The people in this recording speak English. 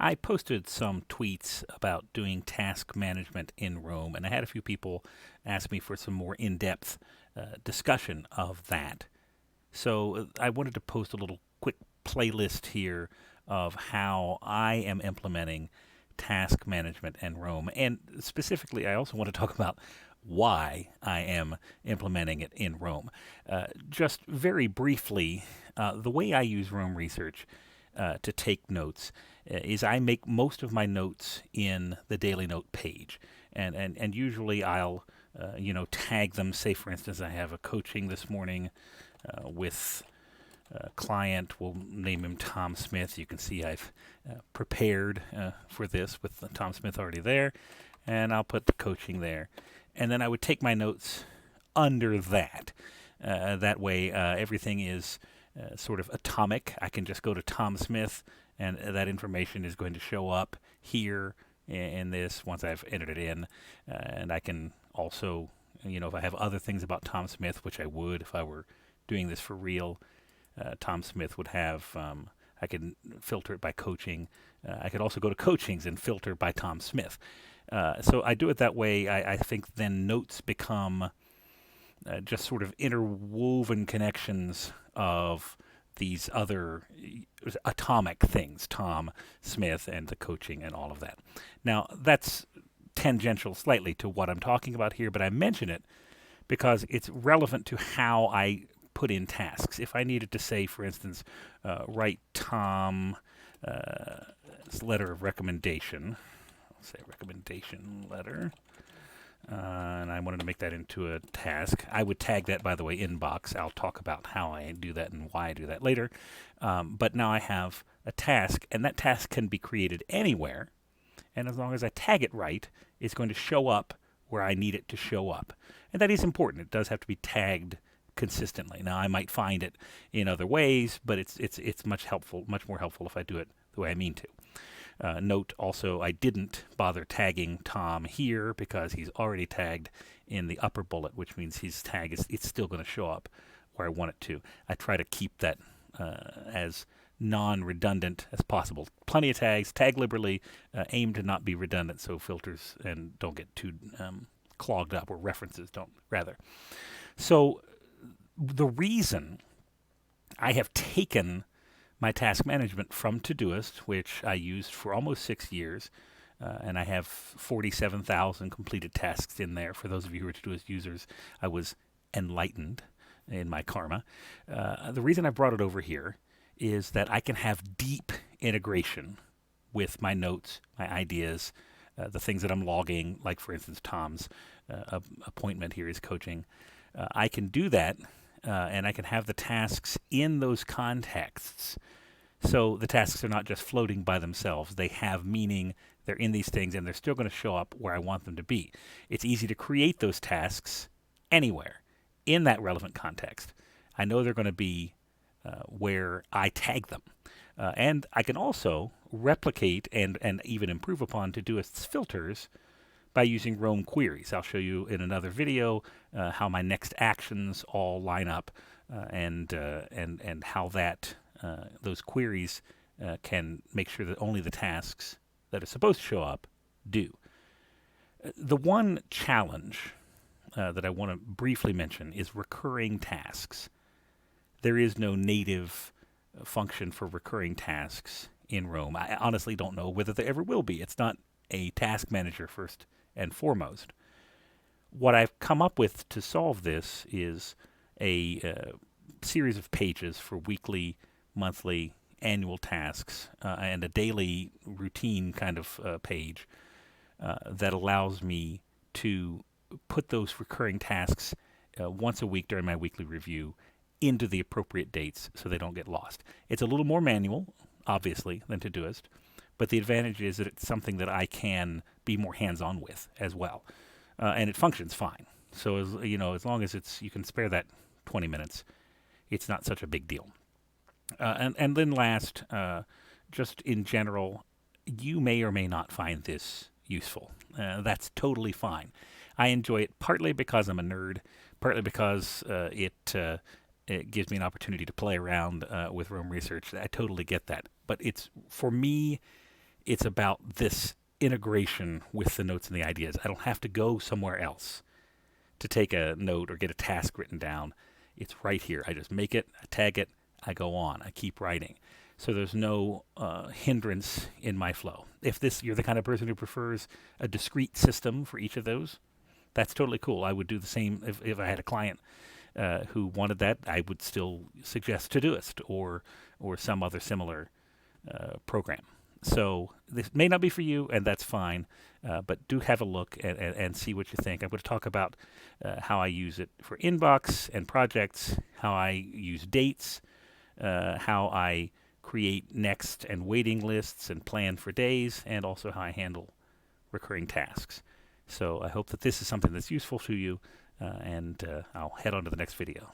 I posted some tweets about doing task management in Rome, and I had a few people ask me for some more in depth discussion of that. So I wanted to post a little quick playlist here of how I am implementing task management in Rome. And specifically, I also want to talk about why I am implementing it in Rome. Just very briefly, the way I use Rome Research to take notes is I make most of my notes in the daily note page. And usually I'll, tag them. Say, for instance, I have a coaching this morning with client. We'll name him Tom Smith. You can see I've prepared for this with Tom Smith already there, and I'll put the coaching there. And then I would take my notes under that. That way, everything is sort of atomic. I can just go to Tom Smith, and that information is going to show up here in this once I've entered it in. And I can also, if I have other things about Tom Smith, which I would if I were doing this for real, Tom Smith would have. I can filter it by coaching. I could also go to coachings and filter by Tom Smith. So I do it that way. I think then notes become just sort of interwoven connections of these other atomic things, Tom Smith and the coaching and all of that. Now, that's tangential slightly to what I'm talking about here, but I mention it because it's relevant to how I put in tasks. If I needed to say, for instance, write Tom letter of recommendation, I'll say recommendation letter, and I wanted to make that into a task. I would tag that, by the way, inbox. I'll talk about how I do that and why I do that later. But now I have a task, and that task can be created anywhere. And as long as I tag it right, it's going to show up where I need it to show up. And that is important. It does have to be tagged consistently. Now, I might find it in other ways, but it's much more helpful if I do it the way I mean to. Note also, I didn't bother tagging Tom here because he's already tagged in the upper bullet, which means his tag it's still going to show up where I want it to. I try to keep that as non-redundant as possible. Plenty of tags, tag liberally, aim to not be redundant so filters and don't get too clogged up, or references don't, rather. So the reason I have taken my task management from Todoist, which I used for almost 6 years, and I have 47,000 completed tasks in there. For those of you who are Todoist users, I was enlightened in my karma. The reason I brought it over here is that I can have deep integration with my notes, my ideas, the things that I'm logging, like, for instance, Tom's appointment here is coaching. I can do that, and I can have the tasks in those contexts. So the tasks are not just floating by themselves. They have meaning. They're in these things, and they're still going to show up where I want them to be. It's easy to create those tasks anywhere in that relevant context. I know they're going to be where I tag them. And I can also replicate and even improve upon Todoist's filters by using Roam queries. I'll show you in another video how my next actions all line up, and how that those queries can make sure that only the tasks that are supposed to show up do. The one challenge that I want to briefly mention is recurring tasks. There is no native function for recurring tasks in Roam. I honestly don't know whether there ever will be. It's not a task manager first and foremost. What I've come up with to solve this is a series of pages for weekly, monthly, annual tasks, and a daily routine kind of page that allows me to put those recurring tasks once a week during my weekly review into the appropriate dates so they don't get lost. It's a little more manual, obviously, than Todoist, but the advantage is that it's something that I can be more hands-on with as well, and it functions fine. So as long as you can spare that 20 minutes, it's not such a big deal. And then last, just in general, you may or may not find this useful. That's totally fine. I enjoy it partly because I'm a nerd, partly because it gives me an opportunity to play around with Roam Research. I totally get that. But for me, it's about this integration with the notes and the ideas. I don't have to go somewhere else to take a note or get a task written down. It's right here. I just make it, I tag it, I go on, I keep writing. So there's no hindrance in my flow. If you're the kind of person who prefers a discrete system for each of those, that's totally cool. I would do the same if I had a client who wanted that. I would still suggest Todoist or some other similar program. So this may not be for you, and that's fine. But do have a look and see what you think. I'm going to talk about how I use it for inbox and projects, how I use dates, how I create next and waiting lists and plan for days, and also how I handle recurring tasks. So I hope that this is something that's useful to you, and I'll head on to the next video.